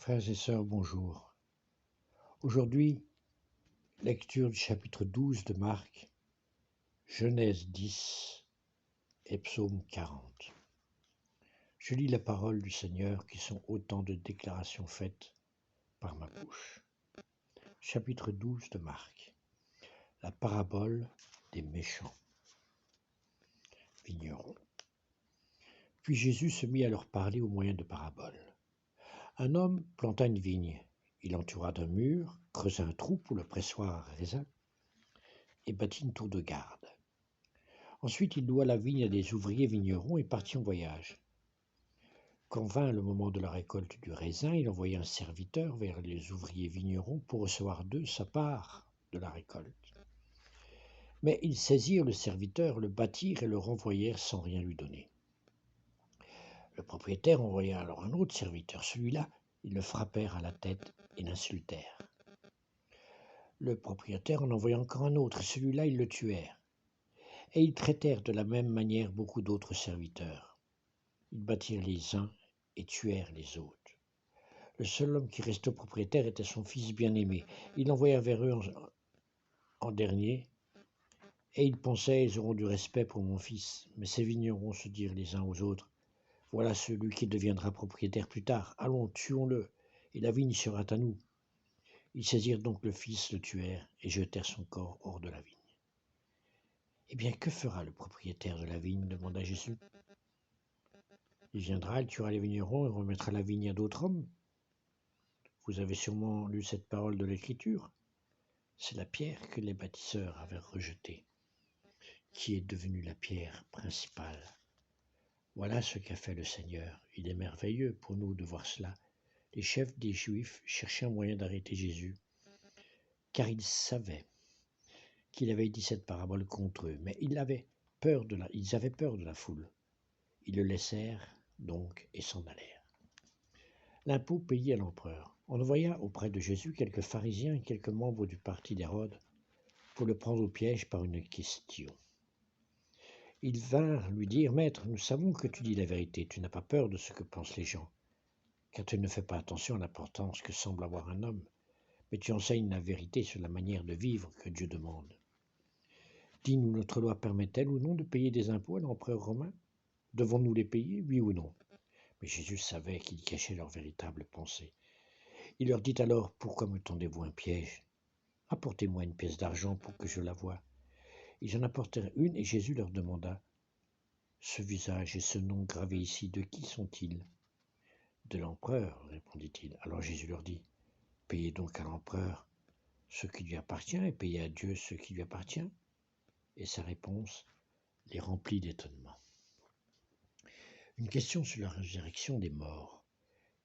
Frères et sœurs, bonjour. Aujourd'hui, lecture du chapitre 12 de Marc, Genèse 10 et Psaume 40. Je lis la parole du Seigneur qui sont autant de déclarations faites par ma bouche. Chapitre 12 de Marc, la parabole des méchants vignerons. Puis Jésus se mit à leur parler au moyen de paraboles. Un homme planta une vigne. Il l'entoura d'un mur, creusa un trou pour le pressoir à raisin et bâtit une tour de garde. Ensuite, il loua la vigne à des ouvriers vignerons et partit en voyage. Quand vint le moment de la récolte du raisin, il envoya un serviteur vers les ouvriers vignerons pour recevoir d'eux sa part de la récolte. Mais ils saisirent le serviteur, le battirent et le renvoyèrent sans rien lui donner. Le propriétaire envoya alors un autre serviteur. Celui-là, ils le frappèrent à la tête et l'insultèrent. Le propriétaire en envoya encore un autre, et celui-là, ils le tuèrent. Et ils traitèrent de la même manière beaucoup d'autres serviteurs. Ils battirent les uns et tuèrent les autres. Le seul homme qui restait au propriétaire était son fils bien-aimé. Il l'envoya vers eux en dernier, et ils pensaient, ils auront du respect pour mon fils. Mais ces vignerons se dirent les uns aux autres, voilà celui qui deviendra propriétaire plus tard. Allons, tuons-le, et la vigne sera à nous. Ils saisirent donc le fils, le tuèrent, et jetèrent son corps hors de la vigne. Eh bien, que fera le propriétaire de la vigne demanda Jésus. Il viendra, il tuera les vignerons et remettra la vigne à d'autres hommes. Vous avez sûrement lu cette parole de l'Écriture. C'est la pierre que les bâtisseurs avaient rejetée, qui est devenue la pierre principale. Voilà ce qu'a fait le Seigneur. Il est merveilleux pour nous de voir cela. Les chefs des Juifs cherchaient un moyen d'arrêter Jésus, car ils savaient qu'il avait dit cette parabole contre eux, mais ils avaient peur de la foule. Ils le laissèrent donc et s'en allèrent. L'impôt payé à l'empereur. On envoya auprès de Jésus quelques pharisiens et quelques membres du parti d'Hérode pour le prendre au piège par une question. Ils vinrent lui dire, « Maître, nous savons que tu dis la vérité, tu n'as pas peur de ce que pensent les gens, car tu ne fais pas attention à l'importance que semble avoir un homme, mais tu enseignes la vérité sur la manière de vivre que Dieu demande. Dis-nous, notre loi permet-elle ou non de payer des impôts à l'empereur romain? Devons-nous les payer, oui ou non ?» Mais Jésus savait qu'ils cachaient leurs véritables pensées. Il leur dit alors, « Pourquoi me tendez-vous un piège? Apportez-moi une pièce d'argent pour que je la voie. » Ils en apportèrent une et Jésus leur demanda, « Ce visage et ce nom gravés ici, de qui sont-ils » ? « De l'empereur, répondit-il. Alors Jésus leur dit, « Payez donc à l'empereur ce qui lui appartient et payez à Dieu ce qui lui appartient. » Et sa réponse les remplit d'étonnement. Une question sur la résurrection des morts.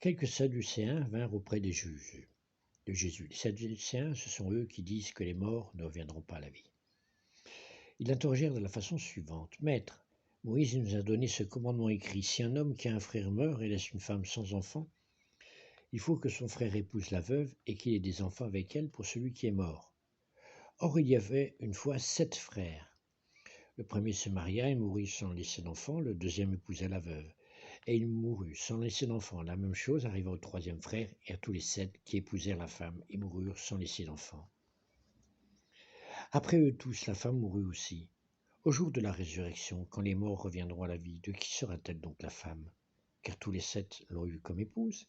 Quelques Sadducéens vinrent auprès des juges de Jésus. Les Sadducéens, ce sont eux qui disent que les morts ne reviendront pas à la vie. Ils l'interrogèrent de la façon suivante. « Maître, Moïse nous a donné ce commandement écrit. Si un homme qui a un frère meurt et laisse une femme sans enfant, il faut que son frère épouse la veuve et qu'il ait des enfants avec elle pour celui qui est mort. Or, il y avait une fois 7 frères. Le premier se maria et mourut sans laisser d'enfant, le deuxième épousa la veuve. Et il mourut sans laisser d'enfant. La même chose arriva au troisième frère et à tous les 7 qui épousèrent la femme et moururent sans laisser d'enfant. Après eux tous, la femme mourut aussi. Au jour de la résurrection, quand les morts reviendront à la vie, de qui sera-t-elle donc la femme? Car tous les 7 l'ont eue comme épouse. »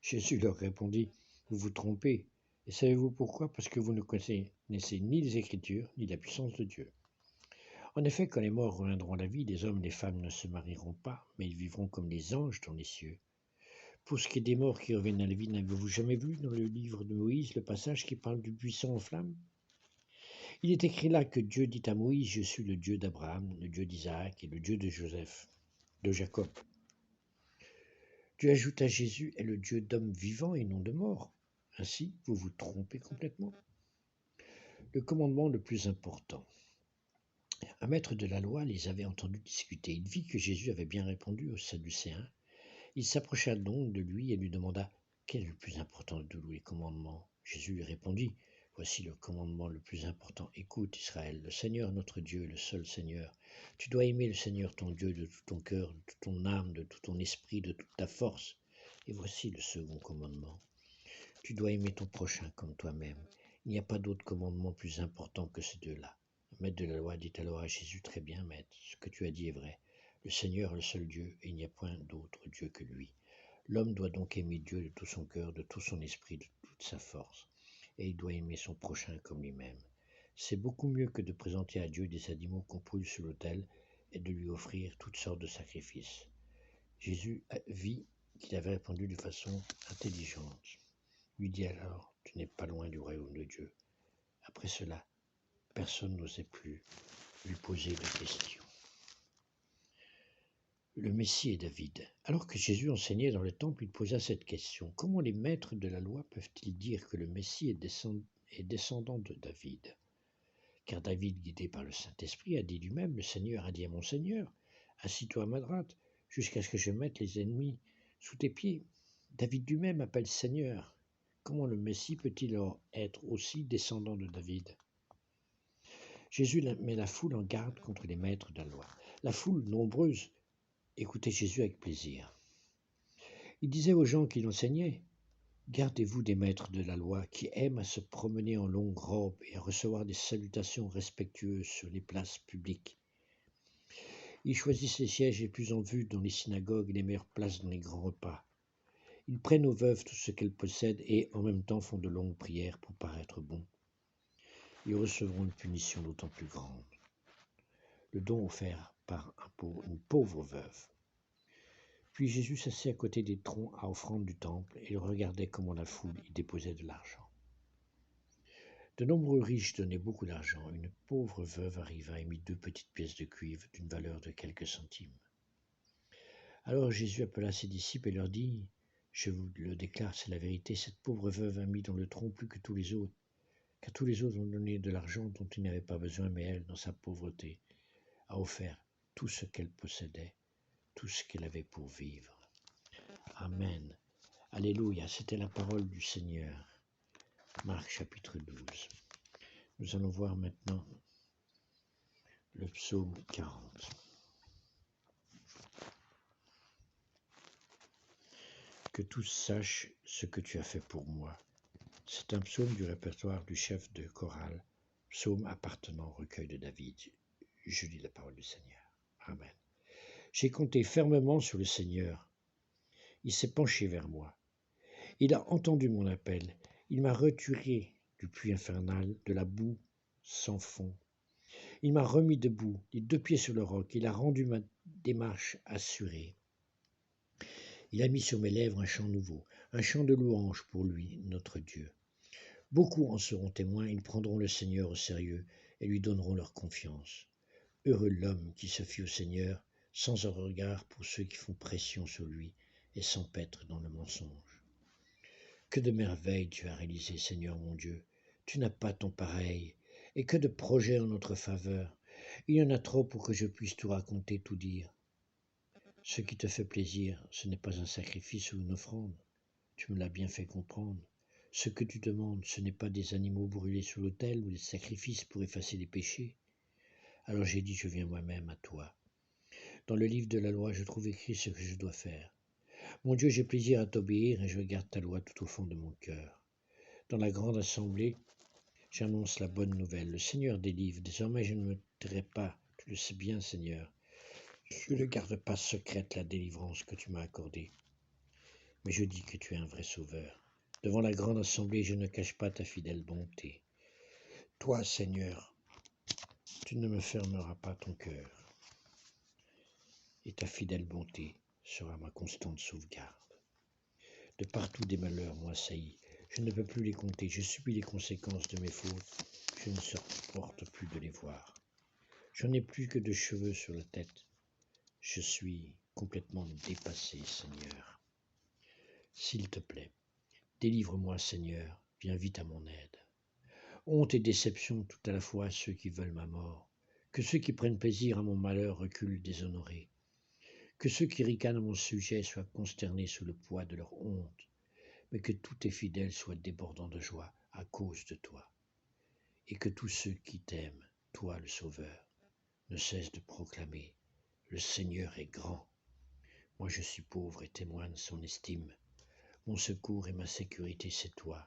Jésus leur répondit, « Vous vous trompez. Et savez-vous pourquoi? Parce que vous ne connaissez ni les Écritures, ni la puissance de Dieu. En effet, quand les morts reviendront à la vie, les hommes et les femmes ne se marieront pas, mais ils vivront comme les anges dans les cieux. Pour ce qui est des morts qui reviennent à la vie, n'avez-vous jamais vu dans le livre de Moïse le passage qui parle du buisson en flammes? Il est écrit là que Dieu dit à Moïse, « Je suis le Dieu d'Abraham, le Dieu d'Isaac et le Dieu de Jacob. » Dieu ajoute à Jésus est le Dieu d'hommes vivants et non de morts. Ainsi, vous vous trompez complètement. Le commandement le plus important. Un maître de la loi les avait entendus discuter. Il vit que Jésus avait bien répondu aux Sadducéens. Il s'approcha donc de lui et lui demanda « Quel est le plus important de tous les commandements ?» Jésus lui répondit « Voici le commandement le plus important. Écoute, Israël, le Seigneur notre Dieu est le seul Seigneur. Tu dois aimer le Seigneur ton Dieu de tout ton cœur, de toute ton âme, de tout ton esprit, de toute ta force. Et voici le second commandement. Tu dois aimer ton prochain comme toi-même. Il n'y a pas d'autre commandement plus important que ces deux-là. Le maître de la loi dit alors à Jésus, très bien, maître, ce que tu as dit est vrai. Le Seigneur est le seul Dieu, et il n'y a point d'autre Dieu que lui. L'homme doit donc aimer Dieu de tout son cœur, de tout son esprit, de toute sa force. Et il doit aimer son prochain comme lui-même. C'est beaucoup mieux que de présenter à Dieu des animaux qu'on brûle sur l'autel et de lui offrir toutes sortes de sacrifices. Jésus vit qu'il avait répondu de façon intelligente. Lui dit alors, tu n'es pas loin du royaume de Dieu. Après cela, personne n'osait plus lui poser de questions. Le Messie et David. Alors que Jésus enseignait dans le temple, il posa cette question. Comment les maîtres de la loi peuvent-ils dire que le Messie est descendant de David? Car David, guidé par le Saint-Esprit, a dit lui-même, le Seigneur a dit à mon Seigneur, assis-toi à ma droite, jusqu'à ce que je mette les ennemis sous tes pieds. David lui-même appelle Seigneur. Comment le Messie peut-il être aussi descendant de David? Jésus met la foule en garde contre les maîtres de la loi. La foule, nombreuse, écoutait Jésus avec plaisir. Il disait aux gens qui l'enseignaient, gardez-vous des maîtres de la loi qui aiment à se promener en longue robe et à recevoir des salutations respectueuses sur les places publiques. Ils choisissent les sièges les plus en vue dans les synagogues et les meilleures places dans les grands repas. Ils prennent aux veuves tout ce qu'elles possèdent et en même temps font de longues prières pour paraître bons. Ils recevront une punition d'autant plus grande. Le don offert par une pauvre veuve. Puis Jésus s'assit à côté des troncs à offrande du temple et il regardait comment la foule y déposait de l'argent. De nombreux riches donnaient beaucoup d'argent. Une pauvre veuve arriva et mit 2 petites pièces de cuivre d'une valeur de quelques centimes. Alors Jésus appela ses disciples et leur dit, « Je vous le déclare, c'est la vérité, cette pauvre veuve a mis dans le tronc plus que tous les autres, car tous les autres ont donné de l'argent dont ils n'avaient pas besoin, mais elle, dans sa pauvreté, a offert tout ce qu'elle possédait, tout ce qu'elle avait pour vivre. » Amen. Alléluia, c'était la parole du Seigneur. Marc chapitre 12. Nous allons voir maintenant le psaume 40. Que tous sachent ce que tu as fait pour moi. C'est un psaume du répertoire du chef de chorale, psaume appartenant au recueil de David. Je lis la parole du Seigneur. Amen. J'ai compté fermement sur le Seigneur. Il s'est penché vers moi. Il a entendu mon appel. Il m'a retiré du puits infernal, de la boue sans fond. Il m'a remis debout, les 2 pieds sur le roc. Il a rendu ma démarche assurée. Il a mis sur mes lèvres un chant nouveau, un chant de louange pour lui, notre Dieu. Beaucoup en seront témoins, ils prendront le Seigneur au sérieux et lui donneront leur confiance. Heureux l'homme qui se fie au Seigneur, sans un regard pour ceux qui font pression sur lui et s'empêtrent dans le mensonge. Que de merveilles tu as réalisées, Seigneur mon Dieu, tu n'as pas ton pareil, et que de projets en notre faveur. Il y en a trop pour que je puisse tout raconter, tout dire. Ce qui te fait plaisir, ce n'est pas un sacrifice ou une offrande. Tu me l'as bien fait comprendre. Ce que tu demandes, ce n'est pas des animaux brûlés sur l'autel ou des sacrifices pour effacer les péchés. Alors j'ai dit, je viens moi-même à toi. Dans le livre de la loi, je trouve écrit ce que je dois faire. Mon Dieu, j'ai plaisir à t'obéir et je garde ta loi tout au fond de mon cœur. Dans la grande assemblée, j'annonce la bonne nouvelle. Le Seigneur délivre. Désormais, je ne me tairai pas. Tu le sais bien, Seigneur. Je ne garde pas secrète la délivrance que tu m'as accordée. Mais je dis que tu es un vrai sauveur. Devant la grande assemblée, je ne cache pas ta fidèle bonté. Toi, Seigneur, tu ne me fermeras pas ton cœur. Et ta fidèle bonté sera ma constante sauvegarde. De partout des malheurs m'ont assailli. Je ne peux plus les compter. Je subis les conséquences de mes fautes. Je ne supporte plus de les voir. Je n'ai plus que de cheveux sur la tête. Je suis complètement dépassé, Seigneur. S'il te plaît, délivre-moi, Seigneur, viens vite à mon aide. Honte et déception tout à la fois à ceux qui veulent ma mort. Que ceux qui prennent plaisir à mon malheur reculent déshonorés. Que ceux qui ricanent à mon sujet soient consternés sous le poids de leur honte. Mais que tous tes fidèles soient débordants de joie à cause de toi. Et que tous ceux qui t'aiment, toi le Sauveur, ne cessent de proclamer « Le Seigneur est grand ». Moi je suis pauvre et témoin de son estime. Mon secours et ma sécurité, c'est toi,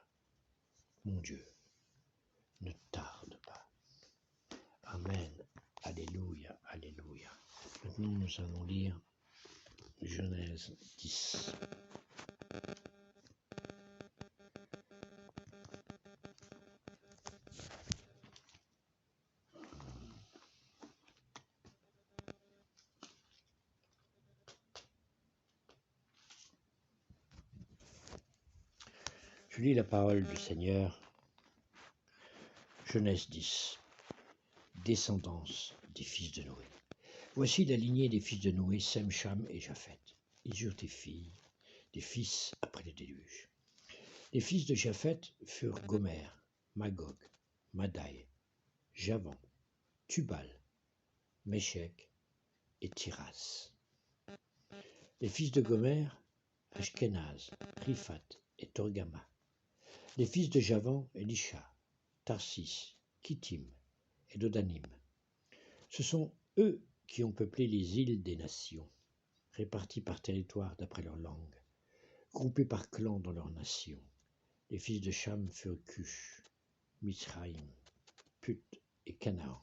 mon Dieu. Ne tarde pas. Amen. Alléluia, alléluia. Maintenant, nous allons lire Genèse 10. Je lis la parole du Seigneur. Genèse 10. Descendance des fils de Noé. Voici la lignée des fils de Noé, Sem, Cham et Japhet. Ils eurent des filles, des fils après le déluge. Les fils de Japhet furent Gomer, Magog, Madai, Javan, Tubal, Méchec et Tiras. Les fils de Gomer, Ashkenaz, Riphat et Torgama. Les fils de Javan, Elisha, Tarsis, Kittim et Dodanim. Ce sont eux qui ont peuplé les îles des nations, réparties par territoire d'après leur langue, groupés par clans dans leurs nations. Les fils de Cham furent Cush, Mizraïm, Put et Canaan.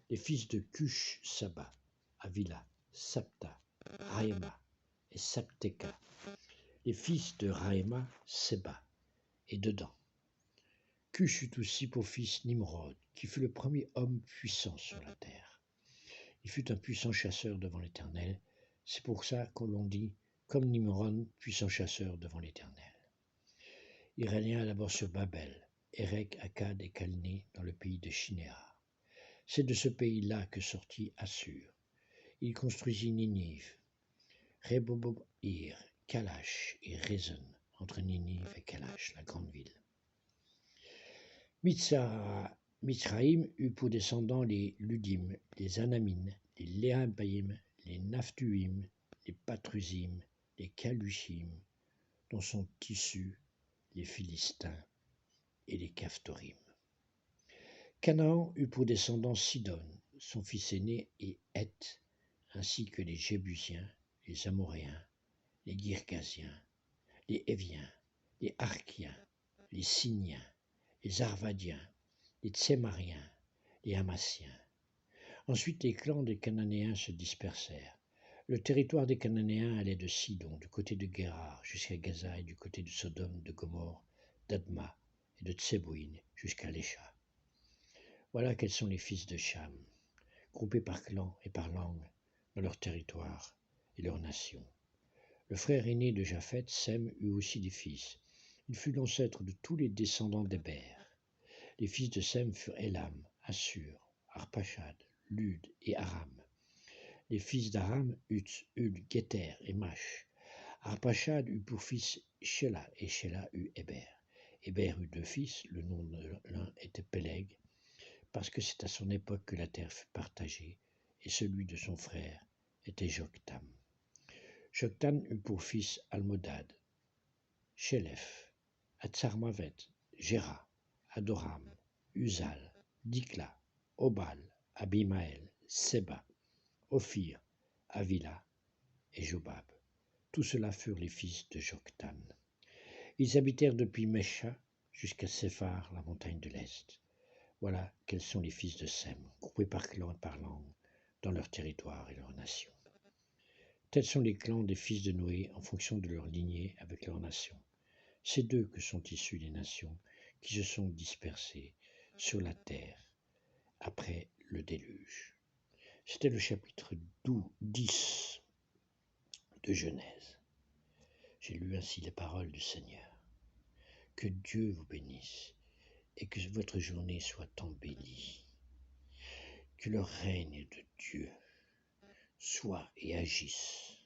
Les fils de Cush, Saba, Avila, Sapta, Raïma et Sapteka. Les fils de Raïma, Seba et Dedan. Cush eut aussi pour fils Nimrod, qui fut le premier homme puissant sur la terre. Il fut un puissant chasseur devant l'Éternel. C'est pour ça qu'on l'on dit, comme Nimrod, puissant chasseur devant l'Éternel. Il régna d'abord sur Babel, Érec, Akkad et Calné dans le pays de Shinéar. C'est de ce pays-là que sortit Assur. Il construisit Ninive, Reboboïr, Kalash et Rezon, entre Ninive et Kalash, la grande ville. Mizraïm eut pour descendants les Ludim, les Anamim, les Léhabaïm, les Naphtuim, les Patrusim, les Kalushim, dont sont issus les Philistins et les Caphtorim. Canaan eut pour descendants Sidon, son fils aîné, et Heth, ainsi que les Jébusiens, les Amoréens, les Girgasiens, les Héviens, les Arkiens, les Siniens, les Arvadiens, les Tsémariens, les Hamassiens. Ensuite, les clans des Cananéens se dispersèrent. Le territoire des Cananéens allait de Sidon, du côté de Guérar, jusqu'à Gaza, et du côté de Sodome, de Gomorre, d'Adma et de Tsébouïn, jusqu'à Lécha. Voilà quels sont les fils de Cham, groupés par clan et par langue, dans leur territoire et leur nation. Le frère aîné de Japhet, Sem, eut aussi des fils. Il fut l'ancêtre de tous les descendants d'Héber. Les fils de Sem furent Élam, Assur, Arpachad, Lud et Aram. Les fils d'Aram, Uts, Hul, Géter et Mash. Arpachad eut pour fils Shelah, et Shelah eut Héber. Héber eut deux fils, le nom de l'un était Péleg, parce que c'est à son époque que la terre fut partagée, et celui de son frère était Joktam. Joktan eut pour fils Almodad, Shelef, Atsarmavet, Géra, Adoram, Uzal, Dikla, Obal, Abimaël, Seba, Ophir, Avila et Jobab. Tous ceux-là furent les fils de Joktan. Ils habitèrent depuis Mesha jusqu'à Séphar, la montagne de l'Est. Voilà quels sont les fils de Sem, groupés par clan et par langue, dans leur territoire et leur nation. Tels sont les clans des fils de Noé en fonction de leur lignée avec leur nation. C'est d'eux que sont issues les nations qui se sont dispersées sur la terre après le déluge. C'était le chapitre 10 de Genèse. J'ai lu ainsi les paroles du Seigneur. Que Dieu vous bénisse et que votre journée soit embellie. Que le règne de Dieu soit et agisse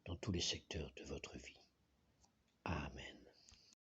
dans tous les secteurs de votre vie. Amen.